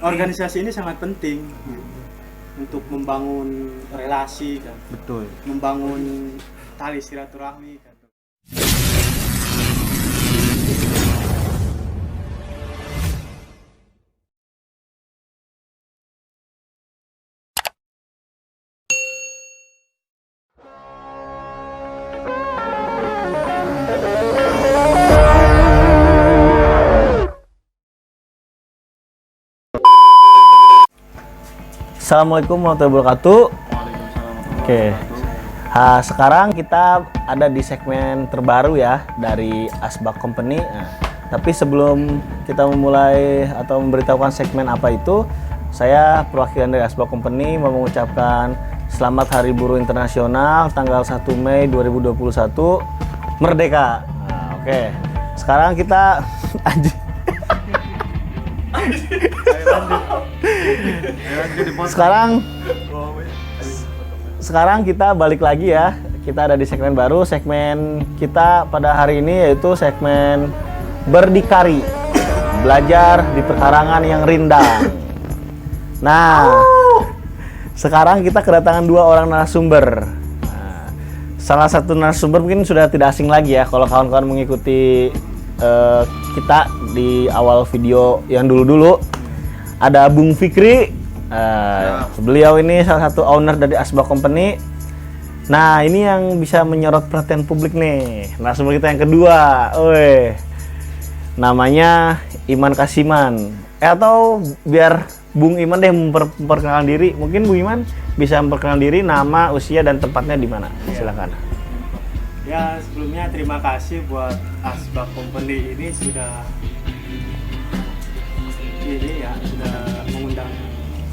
organisasi ini sangat penting untuk membangun relasi kan, Betul. membangun tali silaturahmi kan. Assalamualaikum warahmatullahi wabarakatuh. Oke. Sekarang kita ada di segmen terbaru ya dari Asbak Company. Nah, tapi sebelum kita memulai atau memberitahukan segmen apa itu, saya perwakilan dari Asbak Company mau mengucapkan Selamat Hari Buruh Internasional tanggal 1 Mei 2021 Merdeka. Nah, oke. Sekarang kita Sekarang kita balik lagi ya. Kita ada di segmen baru. Segmen kita pada hari ini yaitu segmen Berdikari, belajar di perkarangan yang rindang. Nah, sekarang kita kedatangan dua orang narasumber. Nah, salah satu narasumber mungkin sudah tidak asing lagi ya kalau kawan-kawan mengikuti kita di awal video yang dulu-dulu. Ada Bung Fikri. Beliau ini salah satu owner dari Asbak Company. Nah, ini yang bisa menyorot perhatian publik nih. Narasumber kita yang kedua, namanya Iman Kasiman. Atau biar Bung Iman deh memperkenalkan diri. Mungkin Bung Iman bisa memperkenalkan diri, nama, usia, dan tempatnya di mana. Silakan. Ya, sebelumnya terima kasih buat Asbak Company ini sudah mengundang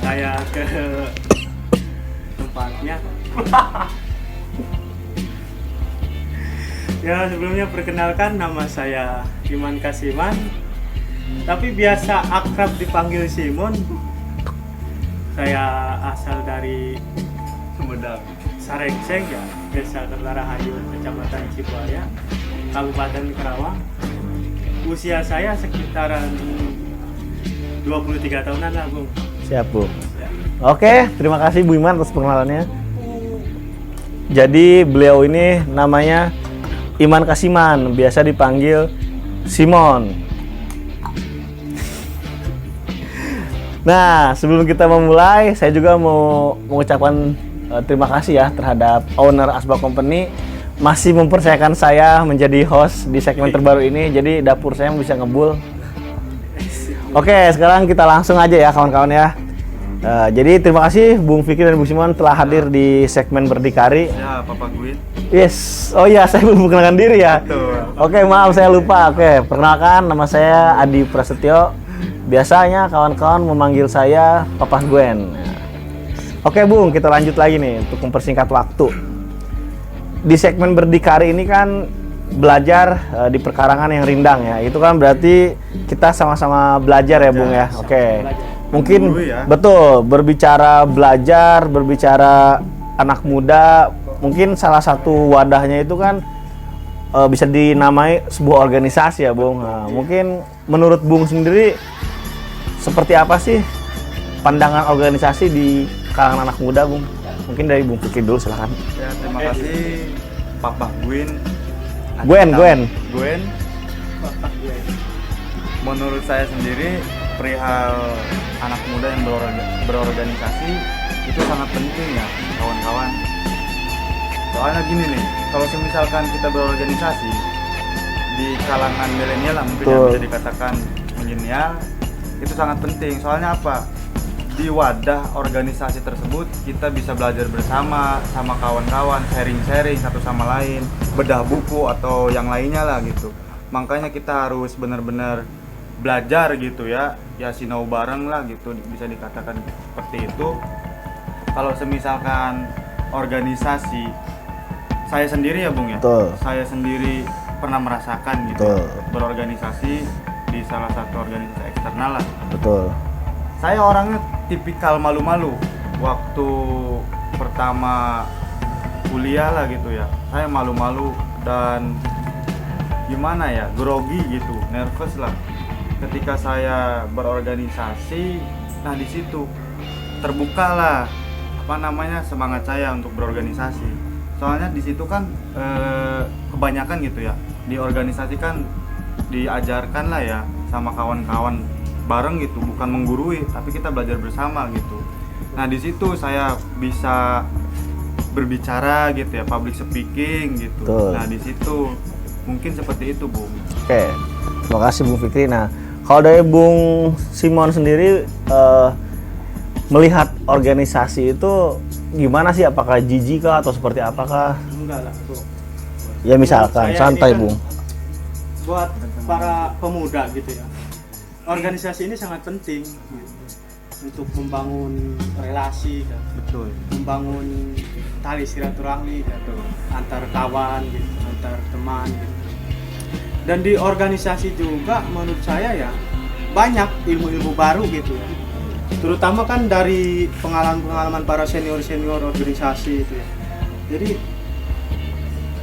saya ke tempatnya. Ya, sebelumnya perkenalkan, nama saya Iman Kasiman, tapi biasa akrab dipanggil Simon. Saya asal dari Sumedang, Sarengseng ya, Desa Kertarahayu, Kecamatan Cibuaya, Kabupaten Karawang. Usia saya sekitaran 23 tahunan lah, Bung. Siap, Bu. Oke, terima kasih Bu Iman atas perkenalannya. Jadi beliau ini namanya Iman Kasiman, biasa dipanggil Simon. Nah, sebelum kita memulai, saya juga mau mengucapkan terima kasih ya terhadap owner Asbak Company masih mempercayakan saya menjadi host di segmen terbaru ini. Jadi dapur saya bisa ngebul. Oke, sekarang kita langsung aja ya kawan-kawan ya. Jadi terima kasih Bung Fikri dan Bung Simon telah hadir di segmen Berdikari. Ya, Papa Gwin. Yes, oh iya saya belum memperkenalkan diri ya. Betul. Oke, maaf saya lupa. Oke, perkenalkan nama saya Adi Prasetyo. Biasanya kawan-kawan memanggil saya Papa Gwen. Oke Bung, kita lanjut lagi nih untuk mempersingkat waktu. Di segmen Berdikari ini kan belajar di perkarangan yang rindang ya. Itu kan berarti kita sama-sama belajar ya Bung ya. Oke. Mungkin ya. betul, berbicara belajar, berbicara anak muda, mungkin salah satu wadahnya itu kan bisa dinamai sebuah organisasi ya Bung. Nah, mungkin menurut Bung sendiri seperti apa sih pandangan organisasi di kalangan anak muda Bung? Mungkin dari Bung Fikri dulu silahkan. Ya, terima kasih Papa Gwin. Gwen. Menurut saya sendiri perihal anak muda yang berorganisasi itu sangat penting ya kawan-kawan. Soalnya gini nih, kalau misalkan kita berorganisasi di kalangan milenial lah mungkin yang bisa dikatakan milenial, itu sangat penting. Soalnya apa? Di wadah organisasi tersebut kita bisa belajar bersama sama kawan-kawan, sharing-sharing satu sama lain, bedah buku atau yang lainnya lah gitu. Makanya kita harus benar-benar belajar gitu ya sinau bareng lah gitu, bisa dikatakan seperti itu. Kalau semisalkan organisasi, saya sendiri ya Bung ya, Betul. saya sendiri pernah merasakan gitu. Betul. Berorganisasi di salah satu organisasi eksternal lah. Betul. Saya orangnya tipikal malu-malu waktu pertama kuliah lah gitu ya. Saya malu-malu dan gimana ya, grogi gitu, nervous lah. Ketika saya berorganisasi Nah di situ terbukalah apa namanya semangat saya untuk berorganisasi. Soalnya di situ kan kebanyakan gitu ya, di organisasi kan diajarkan lah ya sama kawan-kawan bareng gitu, bukan menggurui tapi kita belajar bersama gitu. Nah di situ saya bisa berbicara gitu ya, public speaking gitu. Betul. Nah di situ mungkin seperti itu, Bung. Oke, terima kasih Bung Fikri. Nah, kalau dari Bung Simon sendiri melihat organisasi itu gimana sih? Apakah jijik kah atau seperti apakah? Enggak lah, Bro. Ya misalkan, Saya ini santai kan Bung. Buat para pemuda gitu ya, organisasi ini sangat penting gitu, untuk membangun relasi kan, Betul. membangun tali silaturahmi gitu, antar kawan gitu, antar teman gitu. Dan di organisasi juga menurut saya ya banyak ilmu-ilmu baru gitu ya, terutama kan dari pengalaman-pengalaman para senior-senior organisasi itu ya. Jadi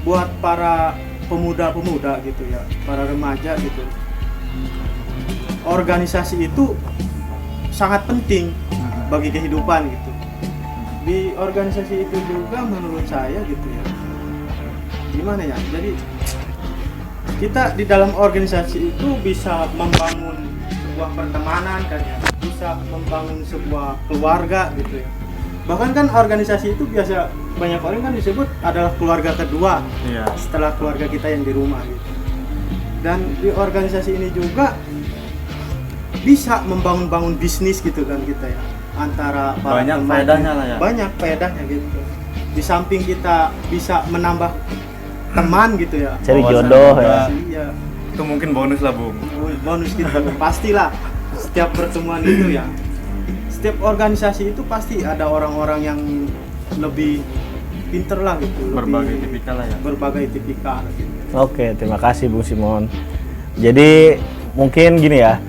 buat para pemuda-pemuda gitu ya, para remaja gitu, organisasi itu sangat penting bagi kehidupan gitu. Di organisasi itu juga menurut saya gitu ya, gimana ya, jadi kita di dalam organisasi itu bisa membangun sebuah pertemanan kan ya, bisa membangun sebuah keluarga gitu ya. Bahkan kan organisasi itu biasa banyak orang kan disebut adalah keluarga kedua Iya. setelah keluarga kita yang di rumah gitu. Dan di organisasi ini juga bisa membangun bisnis gitu kan kita ya, antara para Banyak teman. faedahnya lah ya. Banyak faedahnya gitu. Di samping kita bisa menambah teman gitu ya, Cari Wawasan jodoh juga. ya. iya, Itu mungkin bonus lah, Bung. bonus gitu. Pastilah setiap pertemuan itu ya, setiap organisasi itu pasti ada orang-orang yang lebih pinter lah gitu, Berbagai lebih tipikal lah ya. berbagai tipikal gitu. Oke, terima kasih Bung Simon. Jadi mungkin gini ya,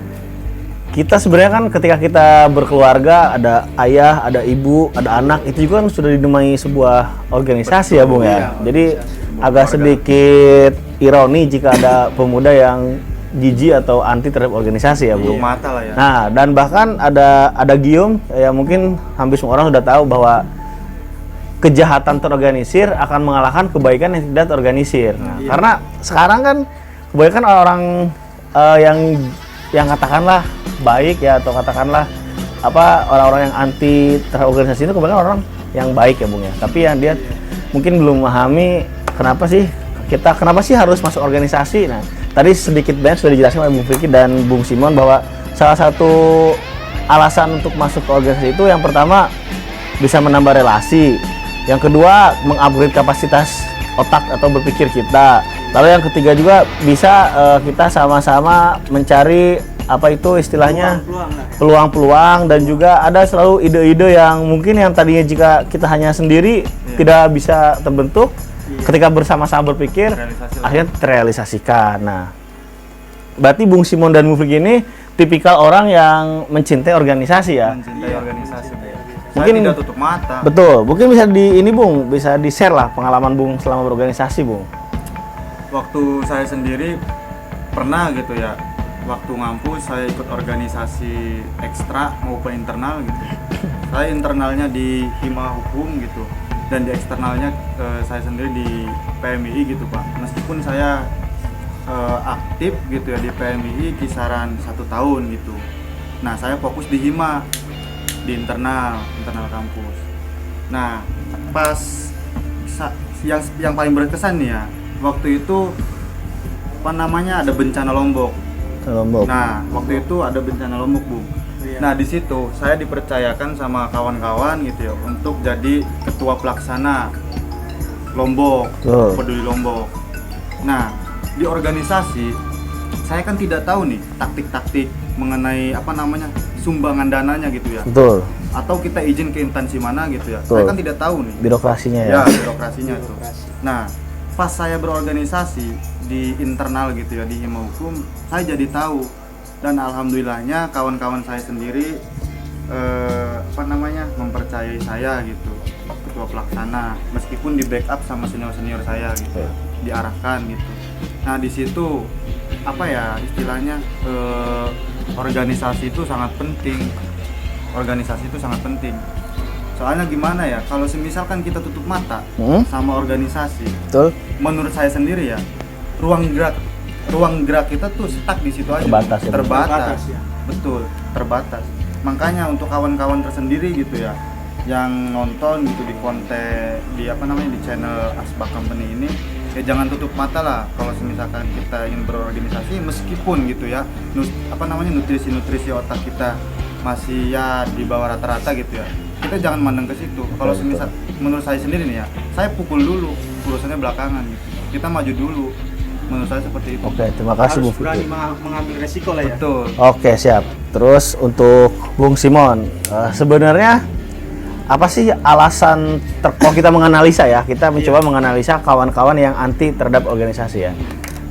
kita sebenarnya kan ketika kita berkeluarga ada ayah, ada ibu, ada anak, itu juga kan sudah dinamai sebuah organisasi ya Bung ya. Iya, Jadi organisasi. agak sedikit ironi jika ada pemuda yang jijik atau anti terhadap organisasi ya Bulu Bung. mata lah ya. Nah, dan bahkan ada gium ya, mungkin hampir semua orang sudah tahu bahwa kejahatan terorganisir akan mengalahkan kebaikan yang tidak terorganisir. Nah, Iya. karena sekarang kan kebanyakan orang yang katakanlah baik ya, atau katakanlah orang-orang yang anti terhadap organisasi itu kebanyakan orang yang baik ya Bung ya. Tapi yang dia mungkin belum memahami kenapa sih harus masuk organisasi. Nah, tadi sedikit banyak sudah dijelaskan oleh Bung Fikri dan Bung Simon bahwa salah satu alasan untuk masuk ke organisasi itu yang pertama bisa menambah relasi, yang kedua mengupgrade kapasitas otak atau berpikir kita, lalu yang ketiga juga bisa kita sama-sama mencari apa itu istilahnya Peluang-peluang lah ya. peluang-peluang, dan juga ada selalu ide-ide yang mungkin yang tadinya jika kita hanya sendiri tidak bisa terbentuk, ketika bersama-sama berpikir Realisasi lah. akhirnya terrealisasikan. Nah, berarti Bung Simon dan Bung Fikri ini tipikal orang yang mencintai organisasi ya. Mencintai organisasi. Mungkin- Saya tidak tutup mata. Betul, mungkin bisa bisa di-share lah pengalaman Bung selama berorganisasi Bung. Waktu saya sendiri pernah gitu ya, waktu ngampus saya ikut organisasi ekstra maupun internal gitu. Saya internalnya di Hima Hukum gitu, dan di eksternalnya saya sendiri di PMI gitu Pak. Meskipun saya aktif gitu ya di PMI kisaran 1 tahun gitu. Nah saya fokus di Hima, di internal kampus. Nah pas yang paling berkesan nih ya, waktu itu ada bencana Lombok. Lombok. Nah waktu itu ada bencana Lombok Bung. Iya. Nah di situ saya dipercayakan sama kawan-kawan gitu ya untuk jadi ketua pelaksana Lombok, Betul. peduli Lombok. Nah di organisasi saya kan tidak tahu nih taktik-taktik mengenai sumbangan dananya gitu ya, Betul, atau kita izin ke instansi mana gitu ya. Betul. Saya kan tidak tahu nih. birokrasinya ya. Ya, birokrasinya tuh. Nah, pas saya berorganisasi di internal gitu ya di Hima Hukum, saya jadi tahu, dan alhamdulillahnya kawan-kawan saya sendiri mempercayai saya gitu, ketua pelaksana, meskipun di backup sama senior-senior saya gitu, diarahkan gitu. Nah, di situ istilahnya organisasi itu sangat penting. organisasi itu sangat penting. Soalnya gimana ya, kalau misalkan kita tutup mata sama organisasi, Betul. menurut saya sendiri ya, ruang gerak kita tuh stuck di situ aja. Terbatas ya. Terbatas, ya. Betul, terbatas. Makanya untuk kawan-kawan tersendiri gitu ya, yang nonton gitu di konten di di channel Asbak Company ini, ya jangan tutup mata lah kalau misalkan kita ingin berorganisasi, meskipun gitu ya nutrisi otak kita masih ya di bawah rata-rata gitu ya, kita jangan mandang ke situ. Kalau semisal menurut saya sendiri nih ya, saya pukul dulu, urusannya belakangan gitu. Kita maju dulu. Menurut saya seperti itu. Oke, terima kasih Harus Bung berani Fikri. mengambil resiko lah ya. Betul. Oke, siap. Terus untuk Bung Simon, sebenarnya apa sih alasan kalau kita menganalisa ya, kita mencoba menganalisa kawan-kawan yang anti terhadap organisasi ya.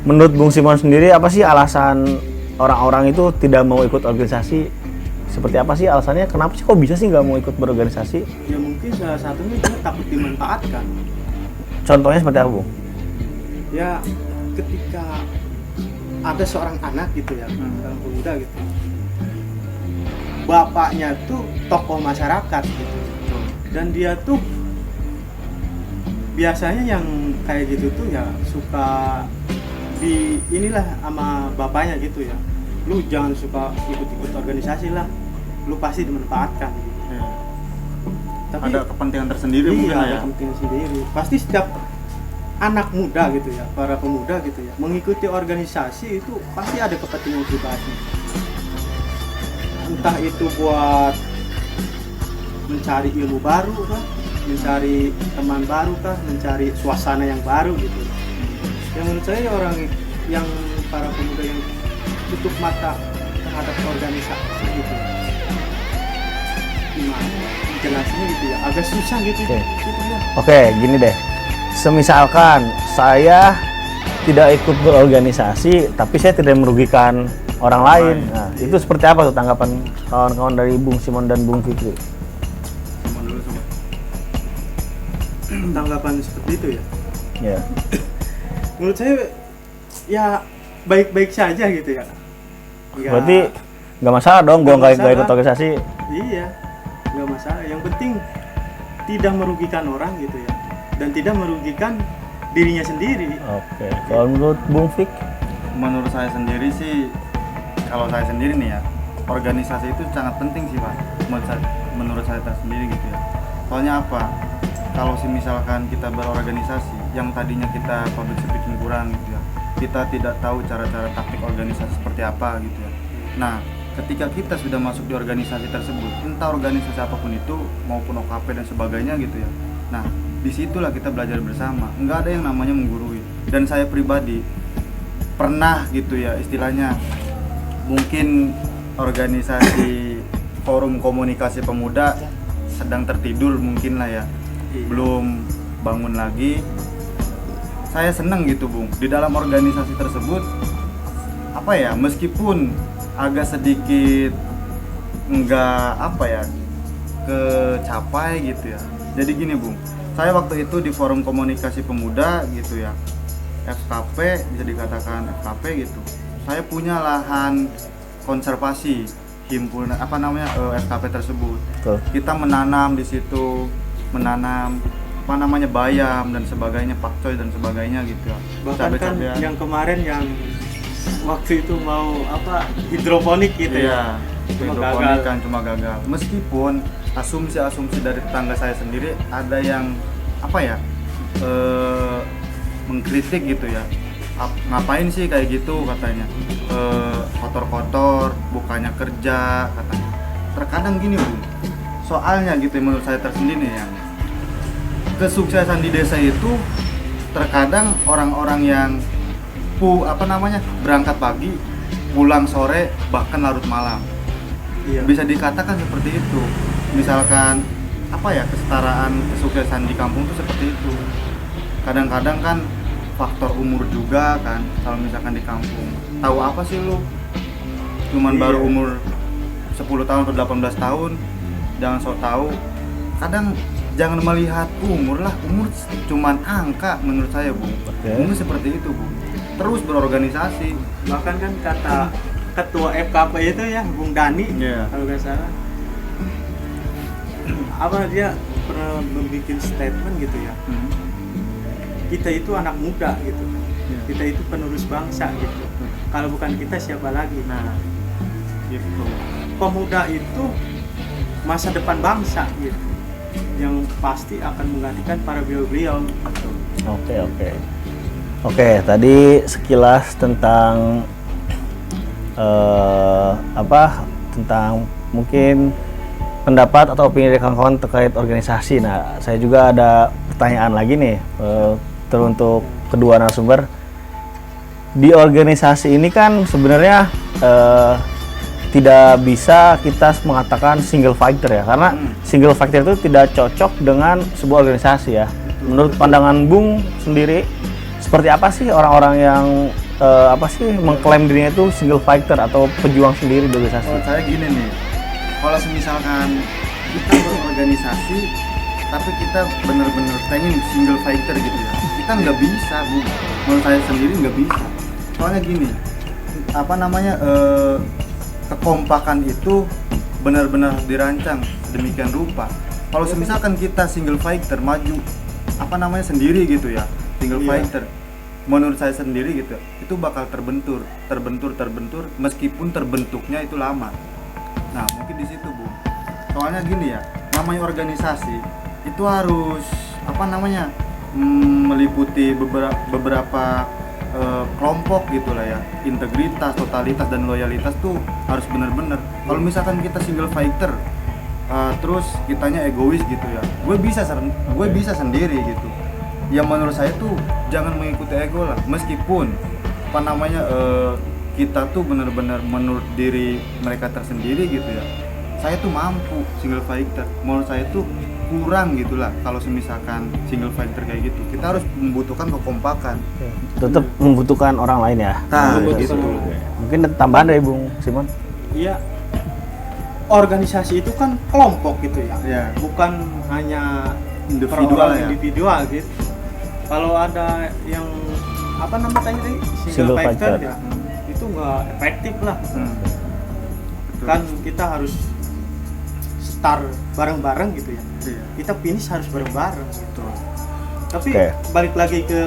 Menurut Bung Simon sendiri, apa sih alasan orang-orang itu tidak mau ikut organisasi? Seperti apa sih alasannya? Kenapa sih kok bisa sih nggak mau ikut berorganisasi? Ya mungkin salah satunya dia takut dimanfaatkan. Contohnya seperti apa, Bung? Ya ketika ada seorang anak gitu ya, dalam pemuda gitu, bapaknya tuh tokoh masyarakat gitu, dan dia tuh biasanya yang kayak gitu tuh ya suka di inilah sama bapaknya gitu ya, lu jangan suka ikut-ikut organisasi lah, lu pasti dimanfaatkan gitu. Ya. Tapi Ada kepentingan tersendiri mungkin iya, lah ada ya. kepentingan sendiri. Pasti setiap anak muda gitu ya, para pemuda gitu ya, mengikuti organisasi itu pasti ada kepentingan pribadi. Entah itu buat mencari ilmu baru kah, mencari teman baru kah, mencari suasana yang baru gitu. Yang menurut saya orang yang para pemuda yang tutup mata terhadap organisasi gitu. Gimana jelasinnya gitu ya, agak susah gitu. Oke. Gitu ya. Oke, gini deh. Semisalkan saya tidak ikut berorganisasi, tapi saya tidak merugikan orang lain. Nah, itu seperti apa tuh tanggapan kawan-kawan dari Bung Simon dan Bung Fikri? Simon dulu sama. Tanggapan seperti itu ya. Ya. Menurut saya ya baik-baik saja gitu ya. Berarti nggak masalah dong, gua Nggak nggak ikut masalah. organisasi. Iya, nggak masalah. Yang penting tidak merugikan orang gitu ya, dan tidak merugikan dirinya sendiri. Oke. Kalau menurut Bung Fik, Menurut saya sendiri sih, kalau saya sendiri nih ya, organisasi itu sangat penting sih Pak. Menurut saya sendiri gitu ya. Soalnya apa? Kalau misalkan kita berorganisasi, yang tadinya kita public speaking kurang gitu ya, kita tidak tahu cara-cara taktik organisasi seperti apa gitu ya. Nah, ketika kita sudah masuk di organisasi tersebut, entah organisasi apapun itu maupun OKP dan sebagainya gitu ya. Nah, disitulah kita belajar bersama. Nggak ada yang namanya menggurui. Dan saya pribadi pernah gitu ya istilahnya, mungkin organisasi forum komunikasi pemuda sedang tertidur mungkin lah ya, belum bangun lagi. Saya senang gitu Bung, di dalam organisasi tersebut apa ya, meskipun agak sedikit enggak kecapai gitu ya. Jadi gini Bung, saya waktu itu di forum komunikasi pemuda gitu ya, FKP, bisa dikatakan FKP gitu. Saya punya lahan konservasi himpunan FKP tersebut. Betul. Kita menanam di situ, bayam dan sebagainya, pakcoy dan sebagainya gitu ya. Bahkan kan Cabai-cabean. yang kemarin yang waktu itu mau hidroponik gitu Iya, ya, cuma hidroponik gagal. kan cuma gagal. Meskipun asumsi dari tetangga saya sendiri ada yang mengkritik gitu ya. Ngapain sih kayak gitu katanya, kotor-kotor, bukannya kerja katanya. Terkadang gini Bu, soalnya gitu menurut saya tersendiri ya, kesuksesan di desa itu terkadang orang-orang yang berangkat pagi, pulang sore, bahkan larut malam. Iya. Bisa dikatakan seperti itu. Misalkan kesetaraan kesuksesan di kampung itu seperti itu. Kadang-kadang kan faktor umur juga kan, kalau misalkan di kampung. Tahu apa sih lu? Cuman Iya. baru umur 10 tahun atau 18 tahun. Jangan sok tahu. Kadang jangan melihat umur lah, umur cuman angka menurut saya, Bu. Oke. Mungkin seperti itu, Bu. Terus berorganisasi. Bahkan kan kata ketua FKP itu ya, Bung Dani, Iya. kalau nggak salah, apa dia pernah membuat statement gitu ya, kita itu anak muda gitu, kita itu penerus bangsa gitu, kalau bukan kita siapa lagi. Nah gitu, pemuda itu masa depan bangsa gitu, yang pasti akan menggantikan para beliau-beliau gitu. Oke, tadi sekilas tentang tentang mungkin pendapat atau opini dari kawan-kawan terkait organisasi. Nah, saya juga ada pertanyaan lagi nih untuk kedua narasumber. Di organisasi ini kan sebenarnya tidak bisa kita mengatakan single fighter ya, karena single fighter itu tidak cocok dengan sebuah organisasi ya. Menurut pandangan Bung sendiri, seperti apa sih orang-orang yang mengklaim dirinya itu single fighter atau pejuang sendiri di organisasi? Menurut saya gini nih, kalau misalkan kita berorganisasi tapi kita benar-benar pengen single fighter gitu ya, kita nggak bisa, Bu. Menurut saya sendiri nggak bisa. Soalnya gini, kekompakan itu benar-benar dirancang demikian rupa. Kalau misalkan kita single fighter maju sendiri gitu ya, single fighter, menurut saya sendiri gitu, itu bakal terbentur meskipun terbentuknya itu lama. Nah mungkin di situ, Bu. Soalnya gini ya, namanya organisasi itu harus meliputi beberapa kelompok gitulah ya, integritas, totalitas dan loyalitas tuh harus benar-benar. Kalau misalkan kita single fighter terus kitanya egois gitu ya, gue bisa sendiri gitu. Ya menurut saya tuh jangan mengikuti ego lah, meskipun kita tuh benar-benar menurut diri mereka tersendiri gitu ya, saya tuh mampu single fighter. Menurut saya tuh kurang gitulah kalau misalkan single fighter kayak gitu. Kita harus membutuhkan kekompakan, tetap membutuhkan orang lain ya. Nah, betul. Mungkin ada tambahan dari Bung Simon? Iya, organisasi itu kan kelompok gitu ya, ya. Bukan hanya Individual ya. individual gitu. Kalau ada yang tadi Single fighter. ya, itu nggak efektif lah. Betul. Kan kita harus start bareng-bareng gitu ya. Iya. Kita finish harus bareng-bareng gitu. Tapi Oke. balik lagi ke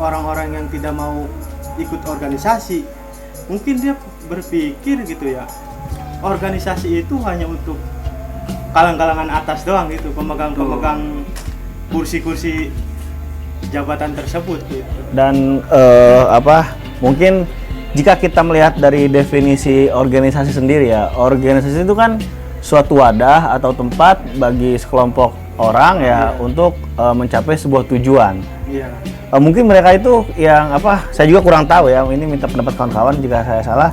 orang-orang yang tidak mau ikut organisasi, mungkin dia berpikir gitu ya, organisasi itu hanya untuk kalang-kalangan atas doang gitu, pemegang kursi-kursi jabatan tersebut gitu. Dan mungkin jika kita melihat dari definisi organisasi sendiri ya, organisasi itu kan suatu wadah atau tempat bagi sekelompok orang ya untuk mencapai sebuah tujuan. Iya. Mungkin mereka itu yang saya juga kurang tahu ya, ini minta pendapat kawan-kawan jika saya salah.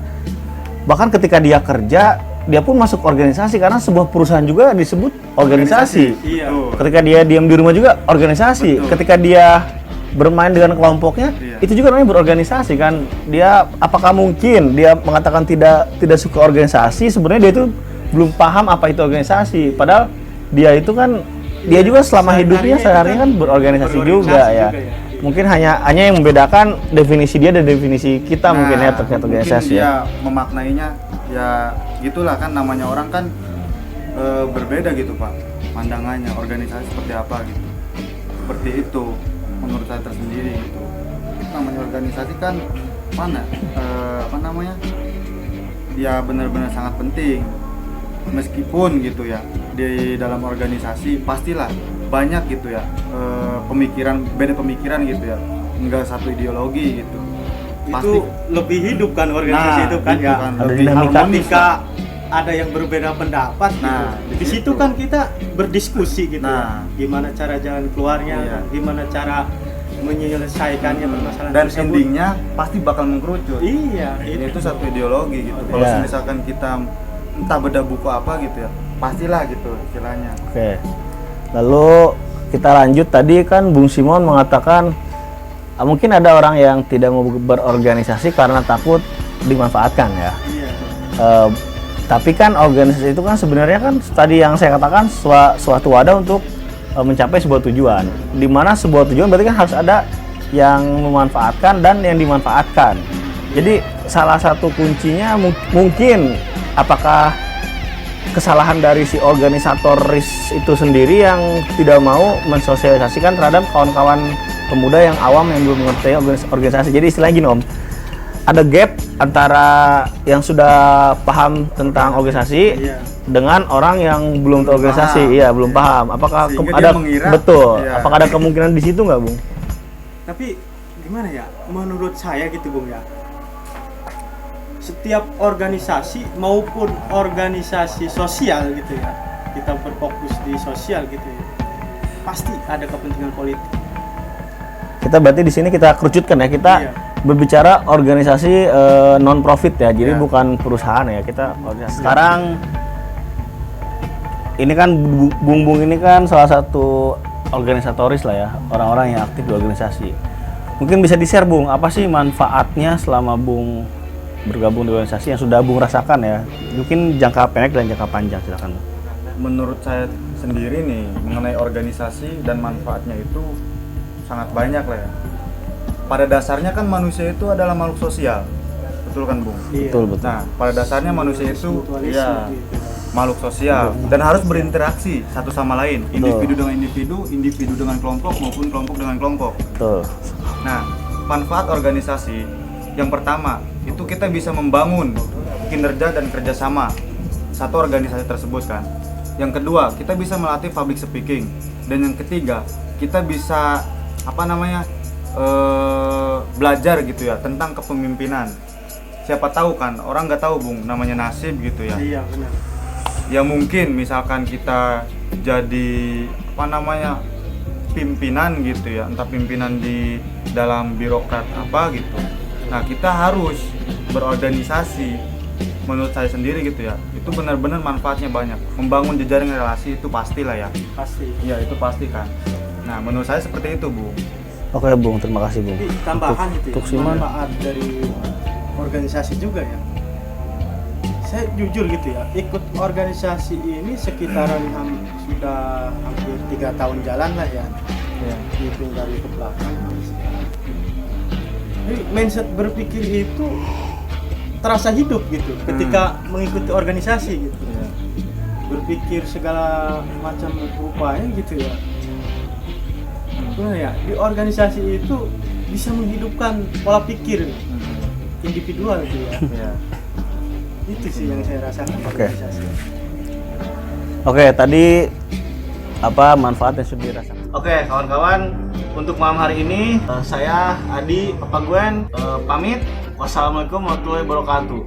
Bahkan ketika dia kerja, dia pun masuk organisasi karena sebuah perusahaan juga disebut organisasi. Iya. Ketika dia diam di rumah juga organisasi. Betul. Ketika dia bermain dengan kelompoknya, Iya. itu juga namanya berorganisasi kan. Dia apakah mungkin dia mengatakan tidak suka organisasi, sebenarnya dia itu belum paham apa itu organisasi. Padahal dia itu kan dia juga selama hidupnya sehari-hari kan berorganisasi juga ya. Mungkin hanya yang membedakan definisi dia dan definisi kita mungkin ya terkait organisasi dia ya. memaknainya ya gitulah kan, namanya orang kan berbeda gitu Pak pandangannya organisasi seperti apa gitu. Seperti itu menurut saya tersendiri gitu. Namanya organisasi kan ya benar-benar sangat penting. Meskipun gitu ya, di dalam organisasi pastilah banyak gitu ya beda pemikiran gitu ya, enggak satu ideologi gitu. Itu lebih hidup kan organisasi itu kan itu ya. kan, Ada lebih dinamika. harmonis Ketika lah. ada yang berbeda pendapat Nah, gitu. di Di situ situ. kan kita berdiskusi gitu. Nah. Gimana cara jalan keluarnya, Iya. gimana cara menyelesaikannya permasalahan Dan tersebut. endingnya pasti bakal mengkerucut. Iya, Itu satu ideologi gitu. Kalau Iya. misalkan kita entah beda buku apa gitu ya, pastilah gitu istilahnya. Oke. Lalu kita lanjut, tadi kan Bung Simon mengatakan mungkin ada orang yang tidak mau berorganisasi karena takut dimanfaatkan ya. Iya. Tapi kan organisasi itu kan sebenarnya kan tadi yang saya katakan suatu wadah untuk mencapai sebuah tujuan. Di mana sebuah tujuan berarti kan harus ada yang memanfaatkan dan yang dimanfaatkan. Jadi salah satu kuncinya mungkin apakah kesalahan dari si organisatoris itu sendiri yang tidak mau mensosialisasikan terhadap kawan-kawan pemuda yang awam yang belum mengerti organisasi. Jadi istilahnya gini Om, ada gap antara yang sudah paham tentang organisasi Iya. dengan orang yang belum tahu organisasi. paham. Iya, belum paham. Apakah Sehingga ada dia mengira, betul? iya. Apakah ada kemungkinan di situ nggak, Bung? Tapi gimana ya, menurut saya gitu Bung ya, setiap organisasi maupun organisasi sosial gitu ya, kita berfokus di sosial gitu ya, pasti ada kepentingan politik. Kita berarti di sini kita kerucutkan ya, kita Iya. berbicara organisasi non profit ya, jadi Iya. bukan perusahaan ya, kita organisasi. Sekarang ini kan Bung ini kan salah satu organisatoris lah ya, orang-orang yang aktif di organisasi. Mungkin bisa di-share Bung, apa sih manfaatnya selama Bung bergabung di organisasi yang sudah Bung rasakan ya? Mungkin jangka pendek dan jangka panjang, silakan. Menurut saya sendiri nih mengenai organisasi dan manfaatnya itu sangat banyak lah ya. Pada dasarnya kan manusia itu adalah makhluk sosial, betul kan Bung? Iya. Betul, betul. Nah, pada dasarnya manusia itu Mutualisme ya gitu. makhluk sosial dan harus berinteraksi satu sama lain, individu dengan individu, individu dengan kelompok maupun kelompok dengan kelompok. Betul. Nah, manfaat organisasi yang pertama itu kita bisa membangun kinerja dan kerjasama satu organisasi tersebut kan. Yang kedua, kita bisa melatih public speaking, dan yang ketiga, kita bisa belajar gitu ya tentang kepemimpinan. Siapa tahu kan, orang nggak tahu Bung, namanya nasib gitu ya. Iya benar. Ya mungkin misalkan kita jadi pimpinan gitu ya, entah pimpinan di dalam birokrat apa gitu. Nah, kita harus berorganisasi. Menurut saya sendiri gitu ya, itu benar-benar manfaatnya banyak. Membangun jejaring relasi itu pastilah ya. Pasti. Iya, itu pasti kan. Nah, menurut saya seperti itu, Bu. Oke Bung, terima kasih Bung. Tapi tambahan gitu ya, untuk Siman. manfaat dari organisasi juga ya. Saya jujur gitu ya, ikut organisasi ini sekitaran sudah hampir 3 tahun jalan lah ya. Iya. Hitung dari ke belakang. Jadi mindset berpikir itu terasa hidup gitu ketika mengikuti organisasi gitu. Iya. Berpikir segala macam upaya gitu ya. Gimana ya, di organisasi itu bisa menghidupkan pola pikir individual gitu ya. Iya. Itu sih yang saya rasakan di Oke. organisasi. Oke, tadi apa manfaat yang sudah dirasakan? Oke, kawan-kawan, untuk malam hari ini saya Adi Papa Gwen pamit. Wassalamualaikum warahmatullahi wabarakatuh.